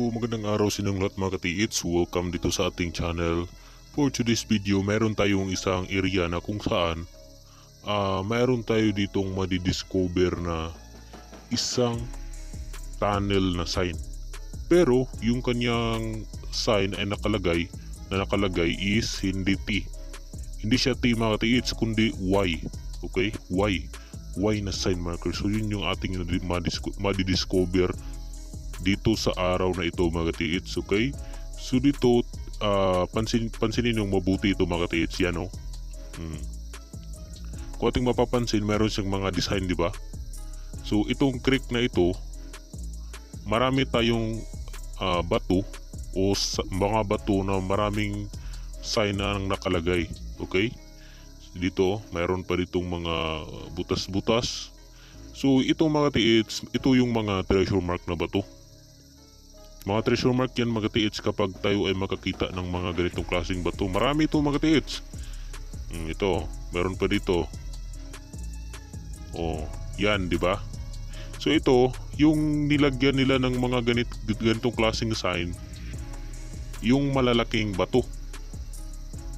magandang araw sa inyong lahat mga katiits. Welcome dito sa ating channel. For today's video, meron tayong isang area na kung saan meron tayo ditong madidiscover na isang tunnel na sign. Pero yung kanyang sign ay nakalagay is hindi T. Hindi siya T mga katiits, kundi Y. Okay? Y na sign marker. So yun yung ating madidiscover dito sa araw na ito mga katiits. Okay? So dito pansinin yung mabuti ito mga katiits. Yan o. Kung ating mapapansin, meron siyang mga design, di ba? So itong creek na ito, marami tayong bato o mga bato na maraming sign na ang nakalagay. Okay? Dito mayroon pa ditong mga butas-butas. So itong mga katiits, ito yung mga treasure mark na bato. Mga treasure mark yan mga katiits kapag tayo ay makakita ng mga ganitong klaseng bato. Marami ito mga katiits. Ito, meron pa dito. Oh, yan, di ba? So ito, yung nilagyan nila ng mga ganitong klaseng sign, yung malalaking bato.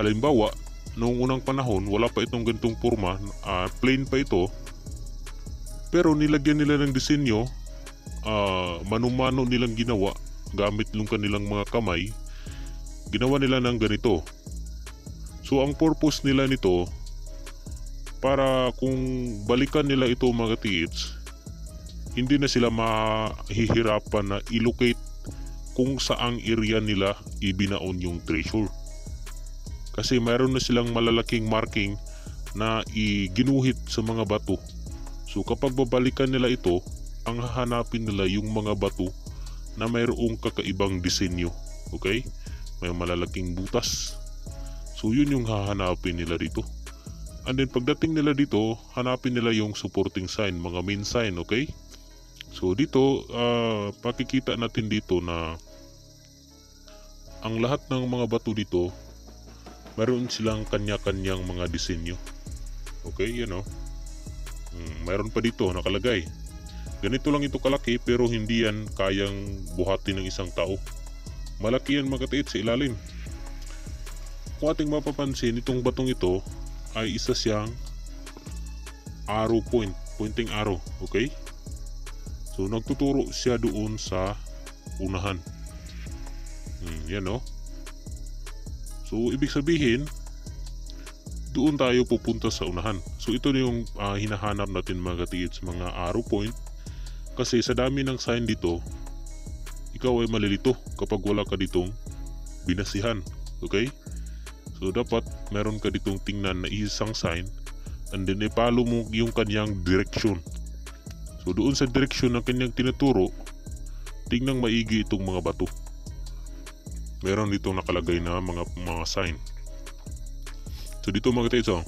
Halimbawa, noong unang panahon, wala pa itong ganitong forma, plain pa ito. Pero nilagyan nila ng disenyo, mano-mano nilang ginawa gamit yung kanilang mga kamay. Ginawa nila ng ganito. So ang purpose nila nito, para kung balikan nila ito mga katiits, hindi na sila mahihirapan na i-locate kung saang area nila ibinaon yung treasure. Kasi mayroon na silang malalaking marking na ginuhit sa mga bato. So kapag babalikan nila ito, ang hahanapin nila yung mga bato na mayroong kakaibang disenyo. Okay? May malalaking butas. So yun yung hahanapin nila dito. And then pagdating nila dito, hanapin nila yung supporting sign, mga main sign. Okay? So dito, pakikita natin dito na ang lahat ng mga bato dito, mayroon silang kanya-kanyang mga disenyo. Okay? Yan o. Mayroon pa dito nakalagay. Ganito lang ito kalaki pero hindi yan kayang buhatin ng isang tao. Malaki yan mga katiits sa ilalim. Kung ating mapapansin, itong batong ito ay isa siyang arrow point, pointing arrow. Okay? So nagtuturo siya doon sa unahan. Yan o. So ibig sabihin, doon tayo pupunta sa unahan. So ito na yung hinahanap natin mga katiits, mga arrow point. Kasi sa dami ng sign dito, ikaw ay malilito kapag wala ka ditong binasihan. Okay? So dapat meron ka ditong tingnan na isang sign and then ipalo mo yung kanyang direction. So doon sa direction ng kanyang tinuturo, tingnan maigi itong mga bato. Meron ditong nakalagay na mga sign. So dito mga katiits,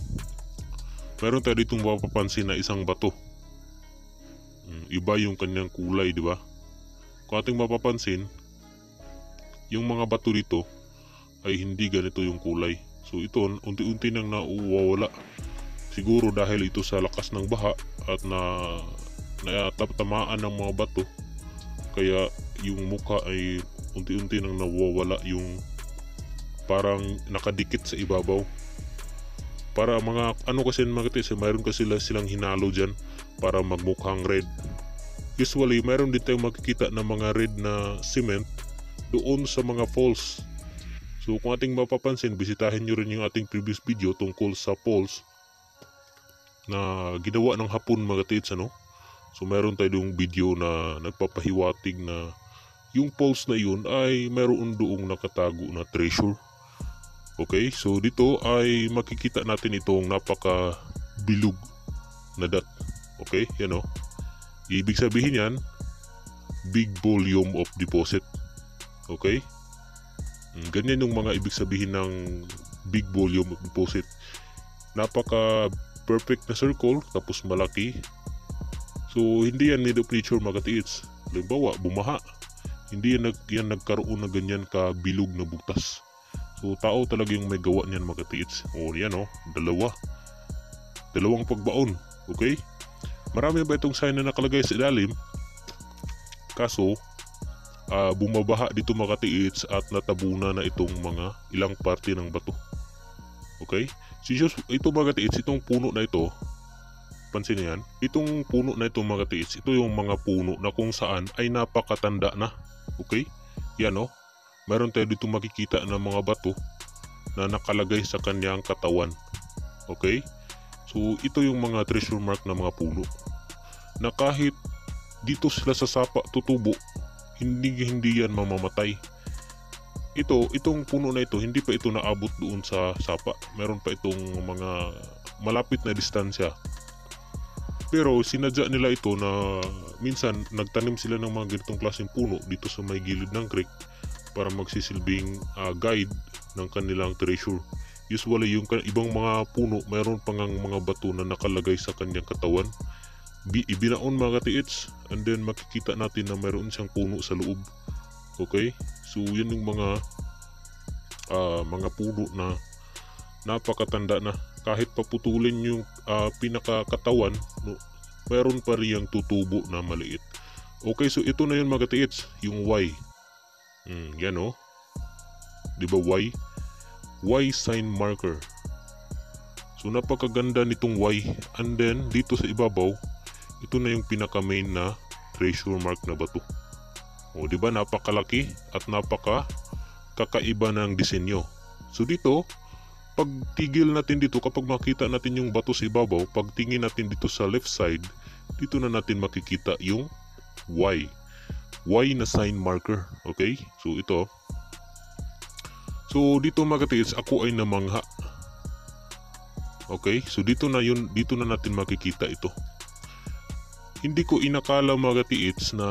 meron tayo ditong mapapansin na isang bato. Iba yung kanyang kulay, di ba? Kung ating mapapansin, yung mga bato dito ay hindi ganito yung kulay. So ito, unti-unti nang nauwawala. Siguro dahil ito sa lakas ng baha at natamaan ng mga bato, kaya yung mukha ay unti-unti nang nawawala, yung parang nakadikit sa ibabaw. Para mga kasi mga katiits, mayroon kasi silang hinalo dyan para magmukhang red. Usually mayroon din tayong makikita ng mga red na cement doon sa mga falls. So kung ating mapapansin, bisitahin nyo rin yung ating previous video tungkol sa falls na ginawa ng Hapon mga katiits, ano? So mayroon tayong video na nagpapahiwatig na yung falls na yun ay mayroon doong nakatago na treasure. Okay, so dito ay makikita natin itong napaka bilog na dot. Okay, yan o. Ibig sabihin yan, big volume of deposit. Okay, ganyan yung mga ibig sabihin ng big volume of deposit. Napaka perfect na circle, tapos malaki. So hindi yan made of nature mga katiits. Halimbawa, bumaha, hindi yan nagkaroon na ganyan ka bilog na butas. So tao talaga yung may gawa niyan mga katiits. O yan o, dalawang pagbaon. Okay? Marami ba itong sign na nakalagay sa ilalim? Kaso bumabaha dito mga katiits at natabuna na itong mga ilang parte ng bato. Okay? Ito mga katiits, itong puno na ito, pansin niyo yan, itong puno na ito mga katiits, ito yung mga puno na kung saan ay napakatanda na. Okay? Yan o. Meron tayo dito makikita ng mga bato na nakalagay sa kanyang katawan. Okay? So ito yung mga treasure mark na mga puno na kahit dito sila sa sapa tutubo, hindi yan mamamatay. Itong puno na ito, hindi pa ito naabot doon sa sapa. Meron pa itong mga malapit na distansya. Pero sinadya nila ito na minsan nagtanim sila ng mga ganitong klaseng puno dito sa may gilid ng creek para magsisilbing guide ng kanilang treasure. Usually yung ibang mga puno, mayroon pang mga bato na nakalagay sa kanyang katawan. Ibinaon mga katiits, and then makikita natin na mayroon siyang puno sa loob. Okay? So yun yung mga puno na napakatanda na. Kahit paputulin yung pinakakatawan, no, mayroon pa riyang tutubo na maliit. Okay, so ito na yun mga katiits, yung Y. Yan o. Diba Y? Y sign marker. So napakaganda nitong Y. And then dito sa ibabaw, ito na yung pinaka main na treasure mark na bato. O diba napakalaki at kakaiba ng disenyo. So dito, pag tigil natin dito, kapag makita natin yung bato sa ibabaw, pag tingin natin dito sa left side, dito na natin makikita yung Y. Y na sign marker. Okay? So ito. So dito mga katiits, ako ay namangha. Okay? So dito na natin makikita ito. Hindi ko inakala mga katiits na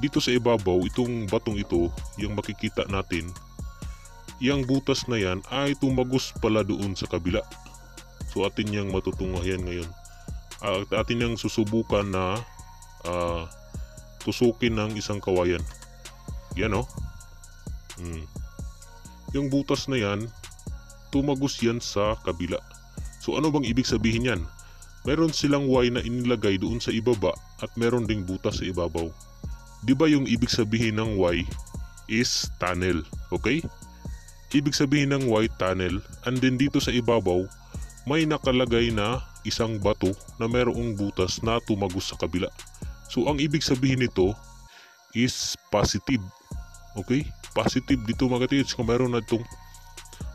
dito sa ibabaw, itong batong ito, yung makikita natin, yung butas na yan ay tumagos pala doon sa kabila. So atin yang matutunghayan ngayon. Atin yang susubukan na tusukin ng isang kawayan. Yan o. Yung butas na yan, tumagos yan sa kabila. So ano bang ibig sabihin yan? Meron silang Y na inilagay doon sa ibaba at meron ding butas sa ibabaw. Diba yung ibig sabihin ng Y is tunnel? Okay? Ibig sabihin ng Y tunnel, and then dito sa ibabaw, may nakalagay na isang bato na mayroong butas na tumagos sa kabila. So ang ibig sabihin nito is positive. Okay? Positive dito mga katiits kung mayroon na itong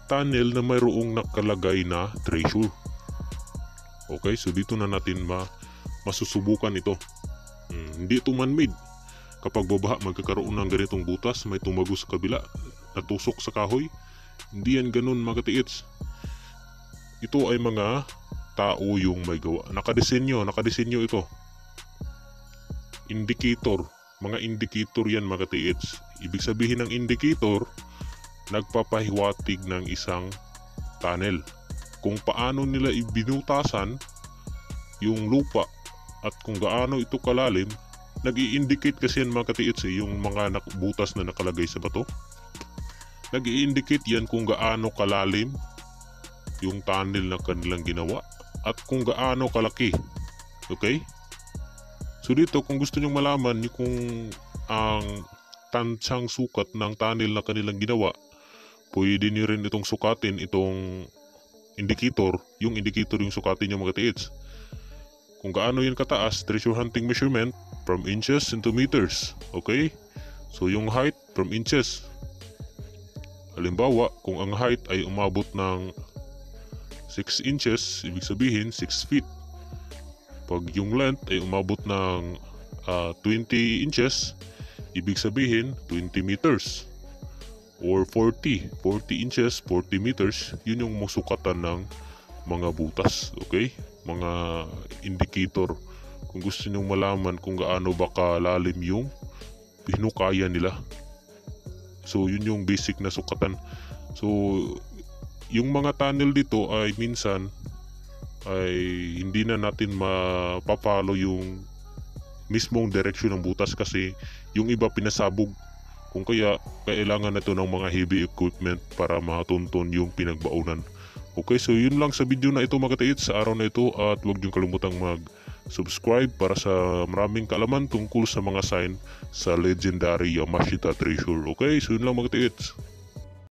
tunnel na mayroong nakalagay na treasure. Okay? So dito na natin masusubukan ito. Hindi ito man-made. Kapag babaha, magkakaroon ng ganitong butas, may tumagos sa kabila, natusok sa kahoy. Hindi yan ganun mga katiits. Ito ay mga tao yung may gawa. Nakadesenyo ito. Indicator. Mga indicator yan mga katiits. Ibig sabihin ng indicator, nagpapahiwatig ng isang tunnel. Kung paano nila ibinutasan yung lupa at kung gaano ito kalalim, nag-i-indicate kasi yan mga katiits yung mga butas na nakalagay sa bato. Nag-i-indicate yan kung gaano kalalim yung tunnel na kanilang ginawa at kung gaano kalaki. Okay? So dito, kung gusto nyong malaman kung ang tansyang sukat ng tunnel na kanilang ginawa, pwede nyo rin itong sukatin itong indicator. Yung indicator yung sukatin nyo mga katiits. Kung gaano yan kataas, treasure hunting measurement from inches into meters. Okay? So yung height from inches. Halimbawa, kung ang height ay umabot ng 6 inches, ibig sabihin 6 feet. Pag yung length ay umabot ng 20 inches, ibig sabihin 20 meters. Or 40 inches, 40 meters, yun yung masukatan ng mga butas. Okay? Mga indicator. Kung gusto nyong malaman kung gaano ba kalalim yung hinukaya nila. So yun yung basic na sukatan. So yung mga tunnel dito ay minsan ay hindi na natin mapapalo yung mismong direksyon ng butas kasi yung iba pinasabog. Kung kaya kailangan na ito ng mga heavy equipment para matunton yung pinagbaunan. Okay, so yun lang sa video na ito mga katiits sa araw na ito at huwag niyong kalimutang subscribe para sa maraming kaalaman tungkol sa mga sign sa legendary Yamashita Treasure. Okay, so yun lang mga tiits.